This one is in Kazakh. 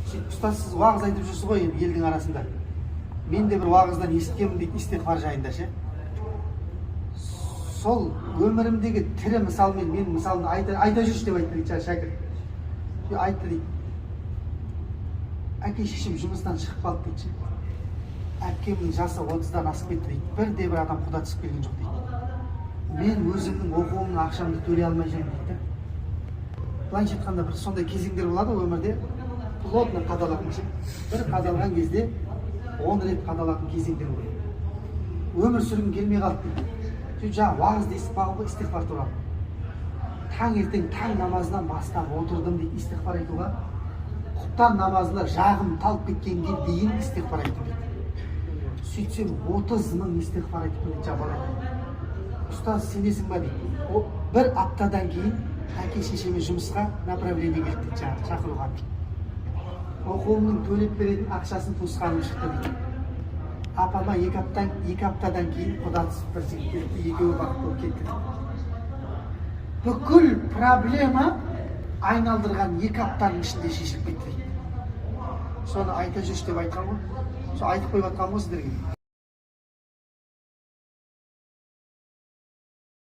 Сөйтіп ұстаз сіз уағыз айтып жүрсіз ғой енді елдің арасында. Мен де бір уағыздан естігемін дейді истиғфар жайында ше. Сол өмірімдегі тірі мысалмен мен мысалын айта жүрші деп айтты дейді шәкірт. Айтты дейді. Әке шешем жұмыстан шығып қалды дейді ше. Әкемнің жасы 30-дан асып кетті дейді. Бірде бір адам құда түсіп келген жоқ дейді. Мен өзімнің оқуымның ақшамды төлей алмай жүрмін дейді. Былайша айтқанда бір сондай кезеңдер болады ғой өмірде. Плотно қадалатын ше. Бір қадалған кезде 10 рет қадалатын кезеңдер болады. Өмір сүргім келмей қалды дейді. Сөйтіп жаңа уағызды естіп қалған ғой истиғфар туралы. Таңертең таң намазынан бастап отырдым дейді истиғфар айтуға. Құптан намазына жағым талып кеткенге дейін истиғфар айттым дейді. Сөйтсем 30 мың истиғфар айтып дейді жабала. Ұстаз сенесің ба дейді. Бір аптадан кейін әке шешеме жұмысқа направление келді дейді шақыруға. Оқуымның төлеп беретін ақшасын туысқаным шықты дейді. Апама 2 аптадан кейін құда түсіп бір жігіт келді, екеуі бақытты болып кетті. Бүкіл проблема айналдырған 2 аптаның ішінде шешіліп кетті дейді. Соны айта жүрші деп айтқан ғой. Сол айтып қойып жатқан ғой сіздерге.